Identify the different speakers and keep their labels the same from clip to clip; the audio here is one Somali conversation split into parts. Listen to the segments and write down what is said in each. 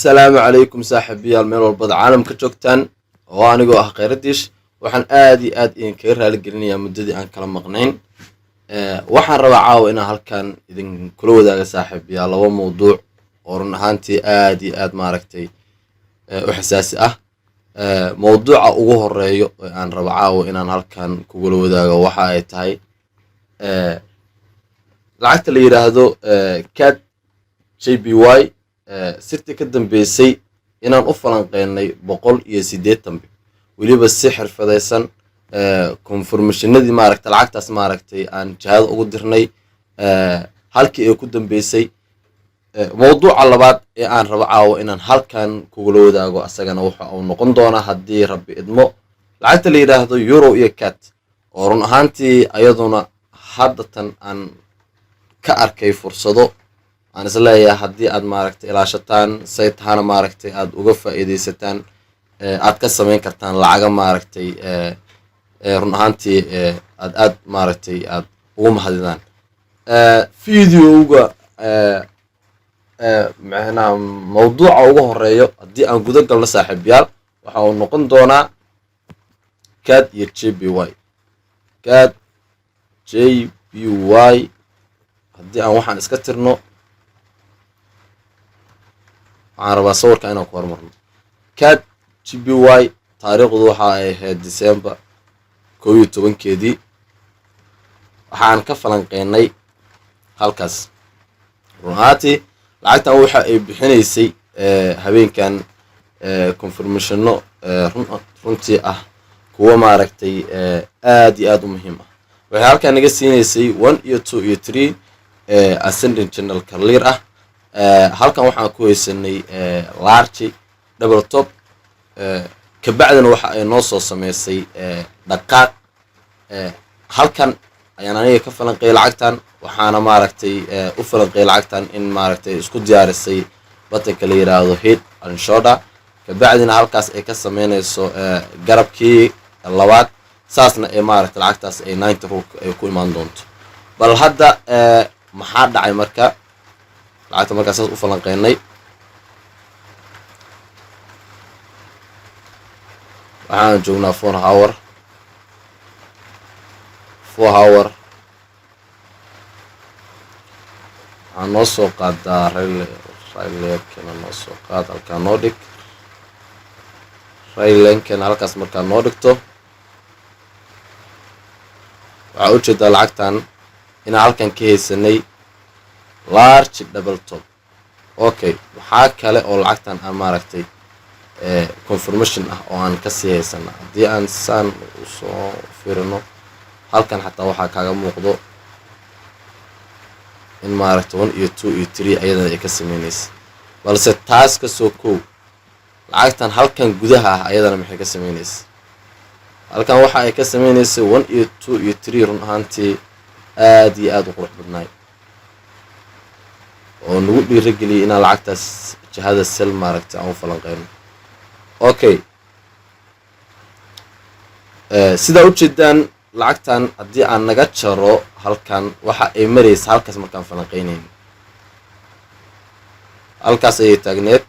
Speaker 1: السلام عليكم saaxiibayaal meel walbada caalamka joogtaan oo anigoo ah Khayraadish waxaan aad iyo aad idinkaga raali gelinayaa muddadii aan kala maqnayn waxaan rabaa caawa inaan halkan idin kula wadaago saaxiibayaal laba mowduuc oo run ahaantii aad iyo aad maaragtay u xasaasi ah mowduuca ugu horeeyo oo aan rabo caawa inaan halkan kugula wadaago waxa ay tahay lacagta la yiraahdo CAD JPY sirtii ka dambeysay inaan u falanqeynay 180 waliba si xirfadaysan confirmationadii maaragtay lacagtaas maaragtay aan jihada ugu dirnay halkii ay ku dambeysay mowduuca labaad ee aan rabo caawa inaan halkan kugula wadaago asagana waxa uu noqon doonaa haddii rabbi idmo lacagta la yiraahdo euro iyo CAD oo run ahaantii ayaduna haddatan aan ka arkay fursado aan isleeyahay haddii aad maaragtay ilaashataan say tahana maaragtay aad uga faa'iideysataan aad ka samayn kartaan lacaga maaragtay run ahaantii aad maaragtay aad ugu mahadidaan videoga macnaha mowduuca ugu horeeyo haddii aan guda galno saaxiibayaal waxa uu noqon doonaa CAD iyo JPY CAD JPY haddii aan waxaan iska tirno waxaan rabaa sawirka inaan ku hormarno CAD JPY taariikhdu waxa ay ahayd December 11keedii waxaan ka falanqeynay halkaas run ahaantii lacagtan waxa ay bixinaysay habeenkan confirmationno runtii ah kuwa maaragtay aad iyo aad u muhiim ah waxay halkan naga siinaysay 1 iyo 2 iyo 3 ascending channel clear ah halkan waxaan ku haysanay large double top ka bacdina waxa ay noo soo sameysay dhaqaaq halkan ayaan aniga ka falanqeey lacagtan waxaana maaragtay u falanqeey lacagtan in maaragtay isku diyaarisay batanka la yiraahdo head and shoulder ka bacdina halkaas ay ka sameynayso garabkii labaad saasna ay maaragtay lacagtaas ay 90 rook ay ku imaan doonto bal hadda maxaa dhacay marka lacagta markaas u falanqeynay waxaan joognaa 4 hour waxaan noo soo qaadaa raylenkana noo soo qaad halkaa noo dhig raylenkana halkaas markaa noo dhigto waxaa ujeedaa lacagtan inaan halkan ka haysanay large double top okay waxaa kale oo lacagtan aan maaragtay confirmation ah oo aan ka sii haysana haddii aan saan u soo fiirino halkan xataa waxaa kaaga muuqdo in maaragtay 1 iyo 2 iyo 3 ayadana ay ka sameynaysa balse taas ka soo koow lacagtan halkan gudaha ah ayadana maxay ka sameynaysa halkan waxa ay ka sameynaysa 1 iyo 2 iyo 3 run ahaantii aad iyo aad u qurux badnaay oo nagu dhiirigeliyay inaan lacagtaas jihada sel maaragtay aan u falanqeyno okay sida ujeedaan lacagtan haddii aan naga jaro halkan waxa ay maraysa halkaas markaan falanqeynayno halkaas ayay taagneed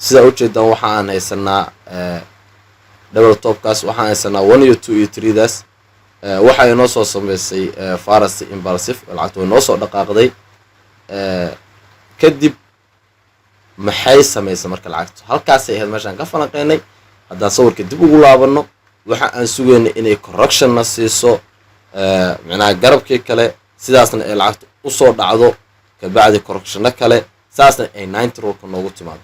Speaker 1: sida ujeedaan waxa aan haysanaa double topkaas waxaan haysanaa 1 iyo 2 iyo 3 daas waxa ay noo soo sameysay farasi impulsive lacagtu way noo soo dhaqaaqday kadib maxay sameysay marka lacagtu halkaas ay ahayd meeshaan ka falanqeynay haddaan sawirka dib ugu laabano waxa aan sugaynay inay correction na siiso macnaha garabkii kale sidaasna ay lacagtu u soo dhacdo ka bacdi correctionno kale saasna ay 90 rook noogu timaado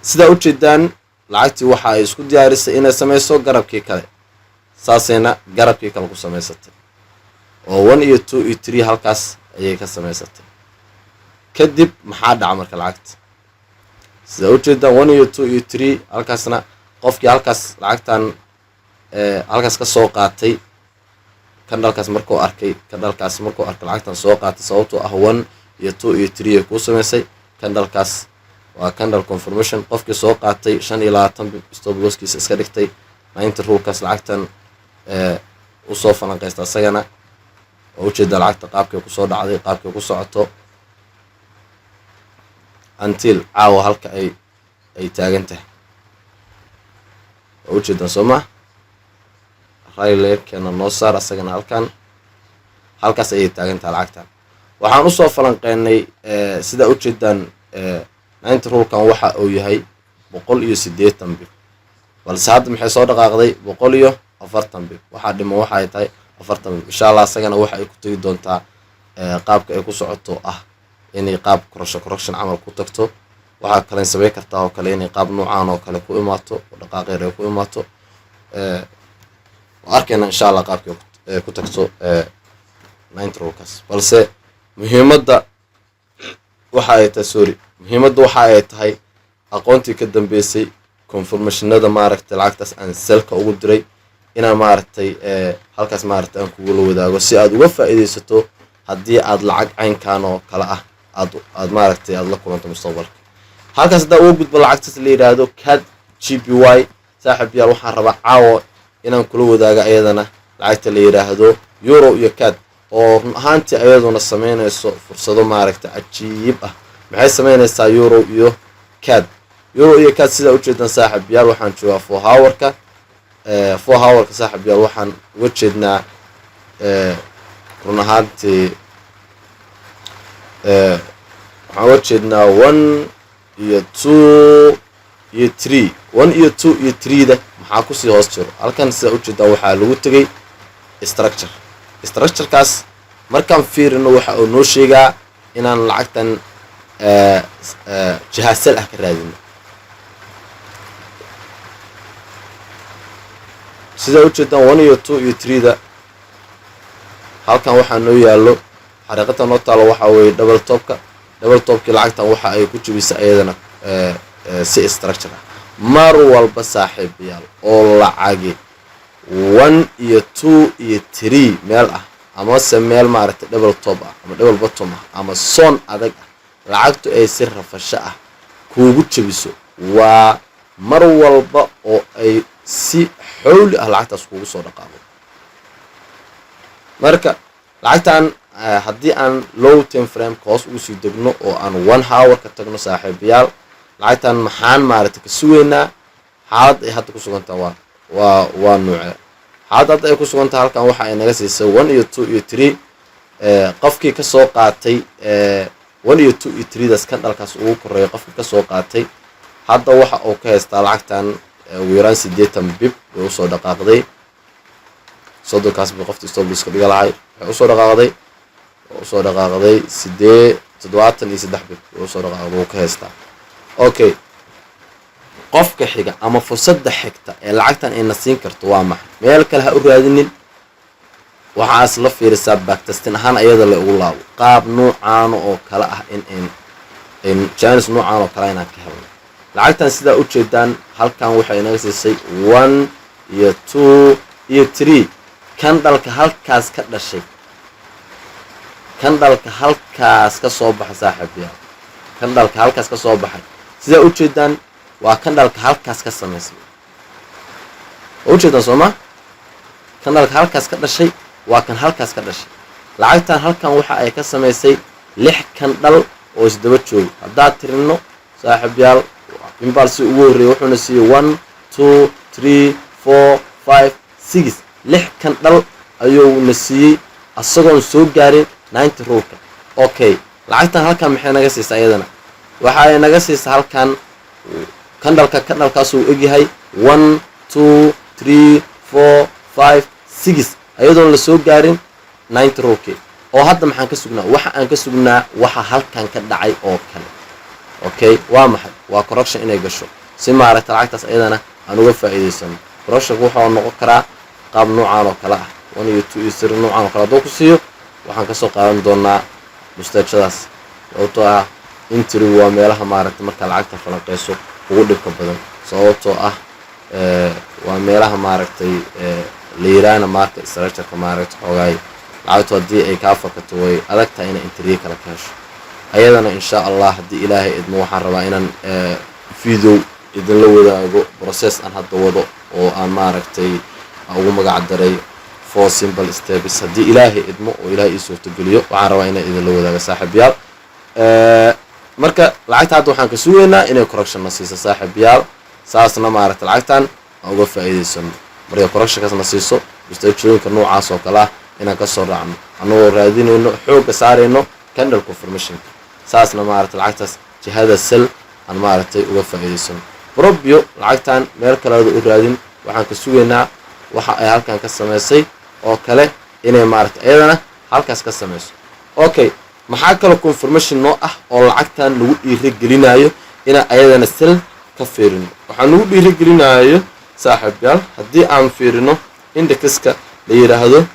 Speaker 1: sida u jeedaan lacagtii waxa ay isku diyaarisay inay sameyso garabkii kale saasayna garabkii kale ku sameysatay oo 1 iyo 2 iyo 3 halkaas ayay ka sameysatay kadib maxaa dhaca marka lacagta sida u jeedaan 1 iyo 2 iyo 3 halkaasna qofkii halkaas lacagtan halkaas ka soo qaatay kan dalkaas markuu arkay lacagtan soo qaatay sababtoo ah 1 iyo 2 iyo 3 ay ku sameysay kan dalkaas waa candle confirmation qofkii soo qaatay 25 stop losskiisa iska dhigtay 90 rookkaas lacagtan u soo falanqeysta asagana oo ujeeda lacagta qaabkay ku soo dhacday qaabkay ku socoto until caawa halka ay taagan tahay. waa ujeedaan soo maa rayleerkeena noo saar asagana halkaas ayay taagan tahay lacagtan. waxaan usoo falanqeynay sidaa ujeedaan 90 rulkan waxa uu yahay 180 bib, balse hadda maxay soo dhaqaaqday 140 bib. waxaa dhiman waxa ay tahay 40 bib. insha allah asagana waxa ay ku tegi doontaa qaabka ay ku socoto inay qaab correction camal ku tagto. waxaa kale sameey kartaa oo kale inay qaab noocaan oo kale ku imaato oo dhaqaaqeer ay ku imaato. arkayna insha allah qaabka ku tagto 90 rulkaas. balse muhiimadda waxa ay tahay aqoontii ka dambeysay confirmationada maaragtay lacagtaas aan selka ugu diray inaan maaragtay halkaas maaragtay aan kugula wadaago si aad uga faa'iidaysato haddii aad lacag caynkan oo kale aad maaragtay aad la kulanto mustaqbalka. halkaas haddaa uga gudbo lacagtaas la yidhaahdo CAD GPY saaxiib yaal waxaan rabaa caawo inaan kula wadaaga ayadana lacagta la yidhaahdo euro iyo CAD oo run ahaantii ayaduna sameynayso fursado maaragtay cajiib ah. maxay sameynaysaa euro iyo CAD sida ujeedaan saaxiib yaal waxaan joogaa 4 hourka saaxiib yaal waxaan uga jeednaa run ahaantii waxaan uga jeednaa 1 iyo 2 iyo 3 1 iyo 2 iyo 3 da maxaa kusii hoos jiro halkan sida ujeedaa waxaa lagu tegay structurekaas markaan fiirino waxa uu noo sheegaa inaan lacagtan jihaasal ka raadino. sida ujeedaan 1 iyo 2 iyo 3 da halkan waxaa noo yaallo xariiqada noo taalo waxa weeye double topkii lacagtan waxa ay ku jibisa ayadana si structure ah. mar walba saaxiibayaal oo lacagi 1 iyo 2 iyo 3 meel ama se meel maaragtay double top ama double bottom ama son adag lacagtu ay si rafasho kuugu jabiso waa mar walba oo ay si xawli lacagtaas kuugu soo dhaqaaqo. marka lacagtan haddii aan low time frame hoos ugu sii degno oo aan 1 hour ka tagno saaxiibayaal lacagtan maxaan maaragtay ka sugeynaa xaalad ay hadda ku sugantaa waa nuuce hadda ay ku sugantaa halkan waxa ay naga siisay 1 iyo 2 iyo 3 qofkii ka soo qaatay 1 iyo 2 iyo 3 das kan dhalkaas ugu koreeyo qofkii ka soo qaatay hadda waxa uu ka haystaa lacagtan ugu yaraan 80 bib oo soo dhaqaaqday sodonkaas bib qoftii stop loss ka dhiga lahay waxay u soo dhaqaaqday 73 bib oo soo dhaqaaqday oo ka haystaa. okay qofka xiga ama fursadda xigta ee lacagtan ay nasiin karto waa maxay meel kale ha u raadinin waxaas la fiirisaa backtesting ahaan ayada la ugu laabo qaab noocaan oo kale in chance noocaan oo kale inaan ka helno lacagtan sidaa u jeedaan halkan waxay naga siisay 1 iyo 2 iyo 3 kan dhalka halkaas ka dhashay kan dhalka halkaas ka soo baxay saaxiibayaal kan dhalka halkaas ka soo baxay sidaa u jeedaan waa kan dhalka halkaas ka sameysay oo jeedaan Soomaa kan dhalka halkaas ka dhashay waa kan halkaas ka dhashay lacagtan halkan waxa ay ka sameysay 6 kan dhal oo isdaba joog haddaad tirino saaxiibayaal imbalsi ugu horeeyay wuxuuna siiyay 1 2 3 4 5 6 6 kan dhal ayuu na siiyay asagoon soo gaarin 90 rulka. okay lacagtan halkan maxay naga siisay ayadana waxa ay naga siisay halkan kan dhalkaas uu egyahay 1 2 3 4 5 6 ayadoon la soo gaarin 90 rulki oo hadda maxaan ka sugnaa waxa aan ka sugnaa waxa halkan ka dhacay oo kale. okay waa maxay waa correction inay gasho si maaragtay lacagtaas ayadana aan uga faa'iideysano. correction wuxuu noqon karaa qaab noocaan oo kale 1 iyo 2 iyo 3 noocaan oo kale hadduu ku siiyo waxaan ka soo qaadan doonaa mustaajadaas sababtoo entry waa meelaha maaragtay marka lacagta falanqeyso ugu dhibka badan sababtoo waa meelaha maaragtay leerana market structure maaragtay xogaay lacagtu haddii ay ka fakato way adag tahay in entry kala ka hesho ayadana insha Allah haddii ilaahay idmo waxaan rabaa inaan video idin la wadaago process aan hadda wado oo aan maaragtay ugu magac daray 4 simple steps haddii ilaahay idmo oo ilaahay ii suurto geliyo waxaan rabaa inaan idin la wadaago saaxiibayaal marka lacagta hadda waxaan ka sugaynaa inay correction na siiso saaxiibayaal saasna maaragtay lacagtan aan uga faa'iidaysano marka correctionkaas na siiso istaajooyinka noocaas oo kale ah inaan ka soo raacno anagoo raadinayno xoogga saarayno candle confirmationka saasna maaragtay lacagtaas jihada sell aan maaragtay uga faa'iidaysano probio lacagtan meel kaleeda u raadin waxaan ka sugaynaa waxa ay halkan ka samaysay oo kale inay maaragtay ayadana halkaas ka samayso okay maxaa kale confirmation noo ah oo lacagtan lagu dhiirigelinayo inaan ayadana sell ka fiirino waxaan lagu dhiirigelinayo saaxiibayaal haddii aan fiirino indexka la yiraahdo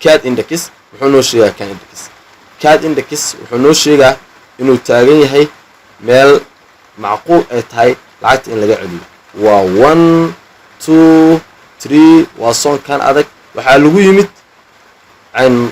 Speaker 1: CAD index wuxuu noo sheegaa CAD index wuxuu noo sheegaa inuu taagan yahay meel macquul ay tahay lacagta in laga celiyo waa 1 2 3 waa soonkan adag waxaa lagu yimid عن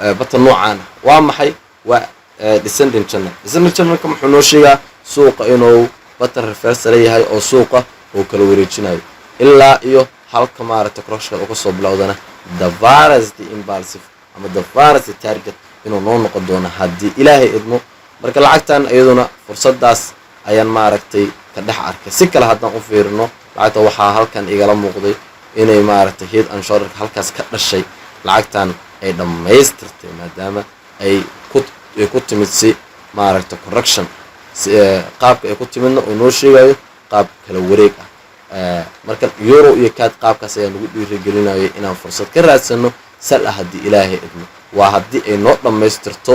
Speaker 1: بطل نوعان وامحي و descending channel كم حنوشيها سوق إنه بطل رفرس عليه هاي أو سوقه وكل وريجيناي إلا إيوه حال كمارة تكرش وقصو بلاودنا the virus the impulsive أما the virus the target إنه نون نقدونه هدي إلهي إدمو مرك العكتان أيضنا فرصة داس أيان ماركتي كدح عركة سكة هذا نقفيرنه لعكت وحى هل كان إيجال مقضي inay maaragtay head and shoulder halkaas ka dhashay lacagtan ay dhamaystirtay maadaama ay ku timid si maaragtay correction qaabka ay ku timidna oo noo sheegayo qaab kala wareeg ah marka euro iyo CAD qaabkaas ayaa lagu dhiirigelinayo inaan fursad ka raadsano sal haddii ilaahay idmo waa haddii ay noo dhamaystirto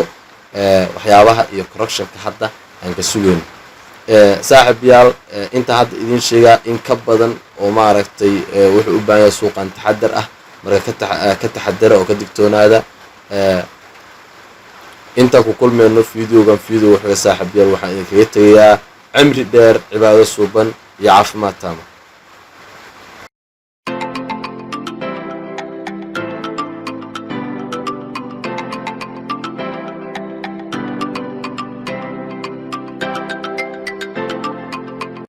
Speaker 1: waxyaabaha iyo correctionka hadda aan ka sugayno saaxiibayaal inta hadda idin sheegaa in ka badan oo maaragtay wuxuu u baahan yahay suuqan taxadar ah marka ka taxadara oo ka digtoonaada inta ku kulmayno video wuxuu saaxiibayaal waxaan idinkaga tagayaa cimri dheer cibaado suuban iyo caafimaad taam